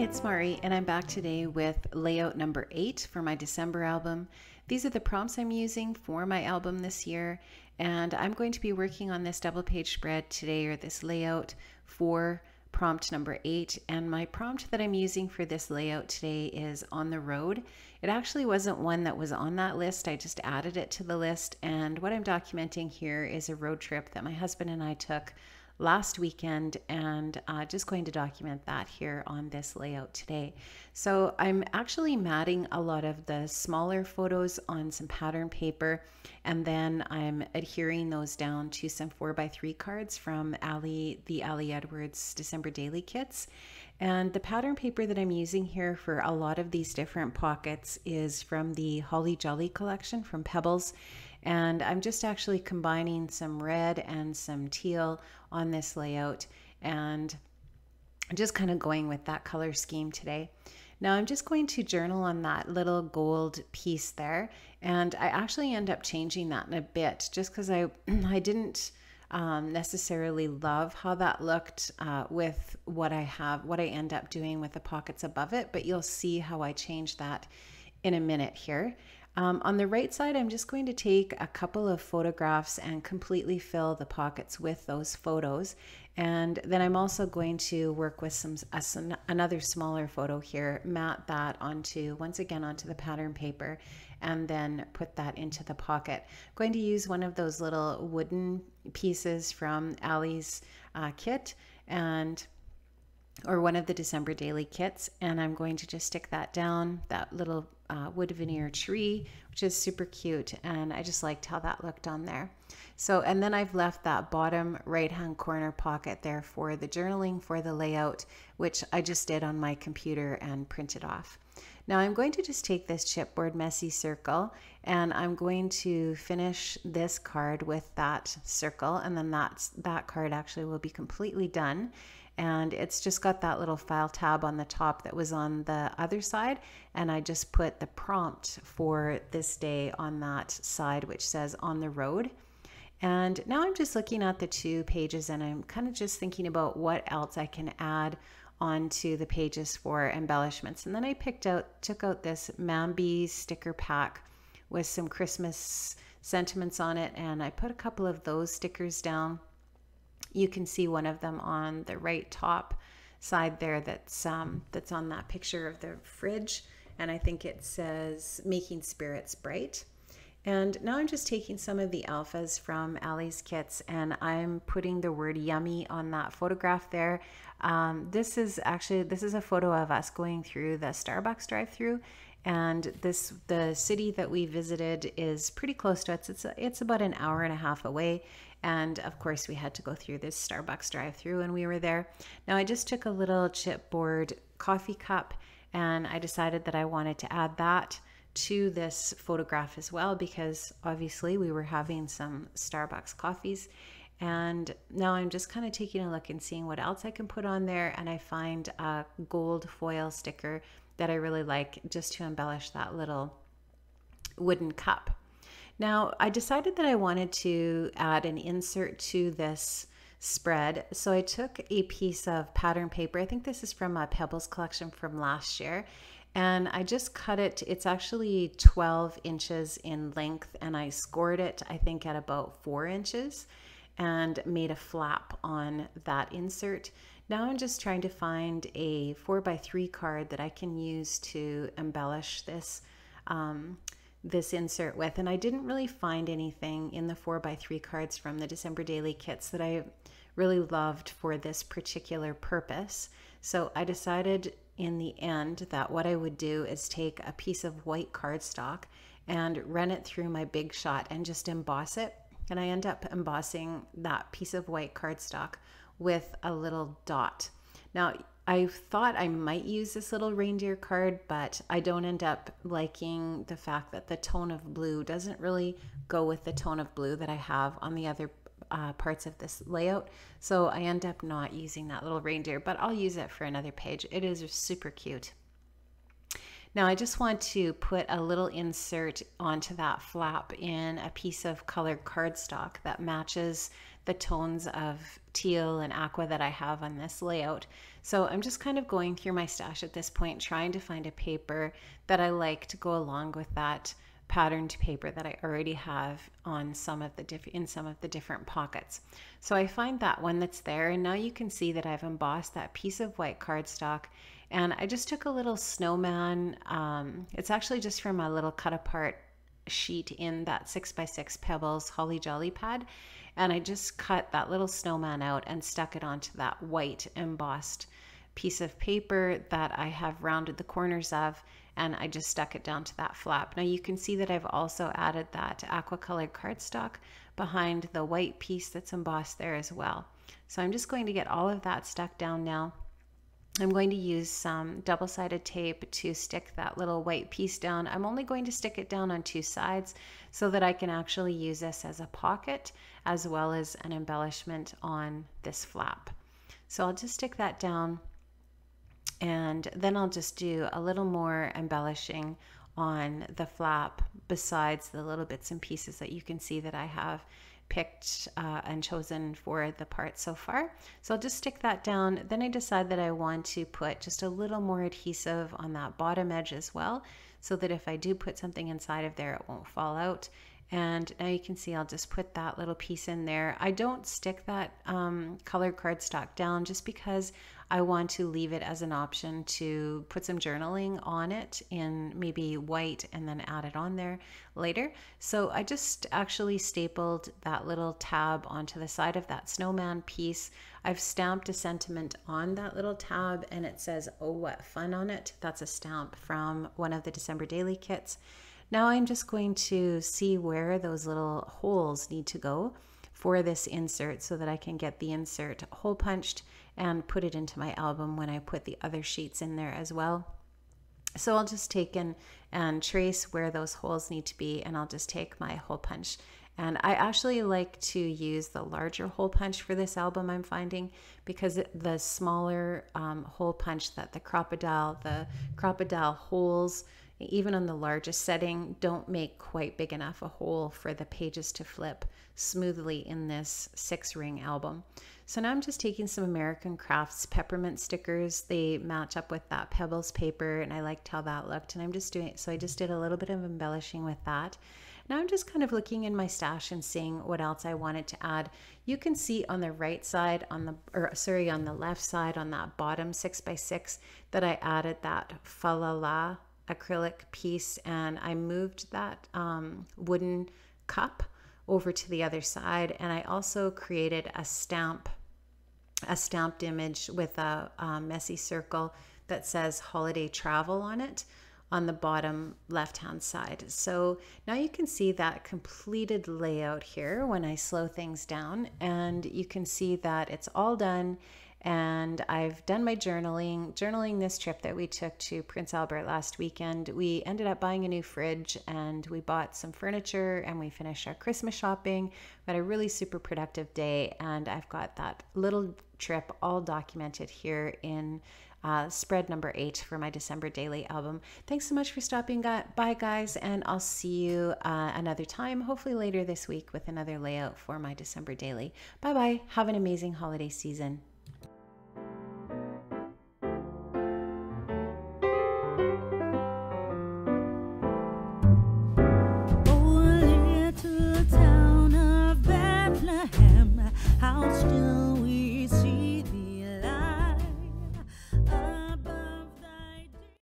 it's Mari, and I'm back today with layout number 8 for my December album. These are the prompts I'm using for my album this year, and I'm going to be working on this double page spread today, or this layout for prompt number 8. And my prompt that I'm using for this layout today is On the Road. It actually wasn't one that was on that list, I just added it to the list. And what I'm documenting here is a road trip that my husband and I took last weekend, and just going to document that here on this layout today. So I'm actually matting a lot of the smaller photos on some pattern paper, and then I'm adhering those down to some 4x3 cards from the Ali Edwards December Daily Kits. And the pattern paper that I'm using here for a lot of these different pockets is from the Holly Jolly collection from Pebbles. And I'm just actually combining some red and some teal on this layout, and just kind of going with that color scheme today. Now I'm just going to journal on that little gold piece there, and I actually end up changing that in a bit just because I didn't necessarily love how that looked with what I end up doing with the pockets above it, but you'll see how I change that in a minute here. On the right side, I'm just going to take a couple of photographs and completely fill the pockets with those photos. And then I'm also going to work with another smaller photo here, mat that once again onto the pattern paper, and then put that into the pocket. I'm going to use one of those little wooden pieces from Ali's kit, or one of the December Daily Kits, and I'm going to just stick that down, that little wood veneer tree, which is super cute, and I just liked how that looked on there. So, and then I've left that bottom right hand corner pocket there for the journaling for the layout, which I just did on my computer and printed off. Now I'm going to just take this chipboard messy circle, and I'm going to finish this card with that circle, and then that card actually will be completely done. And it's just got that little file tab on the top that was on the other side, and I just put the prompt for this day on that side, which says On the Road. And now I'm just looking at the two pages, and I'm kind of just thinking about what else I can add onto the pages for embellishments. And then I took out this Mambi sticker pack with some Christmas sentiments on it, and I put a couple of those stickers down. You can see one of them on the right top side there that's on that picture of the fridge, and I think it says Making Spirits Bright. And now I'm just taking some of the alphas from Ali's kits, and I'm putting the word yummy on that photograph there. This is a photo of us going through the Starbucks drive-through, and the city that we visited is pretty close to us. It's about an hour and a half away. And of course we had to go through this Starbucks drive-through when we were there. Now I just took a little chipboard coffee cup, and I decided that I wanted to add that to this photograph as well, because obviously we were having some Starbucks coffees. And now I'm just kind of taking a look and seeing what else I can put on there, and I find a gold foil sticker that I really like just to embellish that little wooden cup. Now, I decided that I wanted to add an insert to this spread. So I took a piece of pattern paper. I think this is from a Pebbles collection from last year. And I just cut it. It's actually 12 inches in length, and I scored it, I think, at about 4 inches, and made a flap on that insert. Now I'm just trying to find a 4x3 card that I can use to embellish this insert with, and I didn't really find anything in the 4x3 cards from the December Daily Kits that I really loved for this particular purpose. So I decided in the end that what I would do is take a piece of white cardstock and run it through my Big Shot and just emboss it, and I end up embossing that piece of white cardstock with a little dot. Now I thought I might use this little reindeer card, but I don't end up liking the fact that the tone of blue doesn't really go with the tone of blue that I have on the other parts of this layout. So I end up not using that little reindeer, but I'll use it for another page. It is super cute. Now I just want to put a little insert onto that flap in a piece of colored cardstock that matches the tones of teal and aqua that I have on this layout. So I'm just kind of going through my stash at this point, trying to find a paper that I like to go along with that patterned paper that I already have on some of the different pockets. So I find that one that's there, and now you can see that I've embossed that piece of white cardstock, and I just took a little snowman. It's actually just from a little cut apart sheet in that 6x6 Pebbles Holly Jolly pad, and I just cut that little snowman out and stuck it onto that white embossed piece of paper that I have rounded the corners of, and I just stuck it down to that flap. Now you can see that I've also added that aqua colored cardstock behind the white piece that's embossed there as well. So I'm just going to get all of that stuck down now. I'm going to use some double-sided tape to stick that little white piece down. I'm only going to stick it down on 2 sides so that I can actually use this as a pocket as well as an embellishment on this flap. So I'll just stick that down, and then I'll just do a little more embellishing on the flap besides the little bits and pieces that you can see that I have picked and chosen for the part so far. So I'll just stick that down. Then I decide that I want to put just a little more adhesive on that bottom edge as well, so that if I do put something inside of there, it won't fall out. And now you can see I'll just put that little piece in there. I don't stick that colored cardstock down just because I want to leave it as an option to put some journaling on it in maybe white and then add it on there later. So I just actually stapled that little tab onto the side of that snowman piece. I've stamped a sentiment on that little tab, and it says, "Oh, what fun" on it. That's a stamp from one of the December Daily kits. Now I'm just going to see where those little holes need to go for this insert so that I can get the insert hole punched and put it into my album when I put the other sheets in there as well. So I'll just take and trace where those holes need to be, and I'll just take my hole punch. And I actually like to use the larger hole punch for this album, I'm finding, because the smaller hole punch that the Crop-A-Dile holes, even on the largest setting, don't make quite big enough a hole for the pages to flip smoothly in this 6-ring album. So now I'm just taking some American Crafts peppermint stickers. They match up with that Pebbles paper, and I liked how that looked, and I'm just doing it. So I just did a little bit of embellishing with that. Now I'm just kind of looking in my stash and seeing what else I wanted to add. You can see on the right side, on the left side, on that bottom 6x6, that I added that Fa La La acrylic piece, and I moved that wooden cup over to the other side, and I also created a stamped image with a messy circle that says Holiday Travel on it on the bottom left hand side. So now you can see that completed layout here when I slow things down, and you can see that it's all done. And I've done my journaling this trip that we took to Prince Albert last weekend. We ended up buying a new fridge, and we bought some furniture, and we finished our Christmas shopping. We had a really super productive day, and I've got that little trip all documented here in spread number 8 for my December Daily album. Thanks so much for stopping by, guys, and I'll see you another time, hopefully later this week, with another layout for my December Daily. Bye-bye. Have an amazing holiday season. How still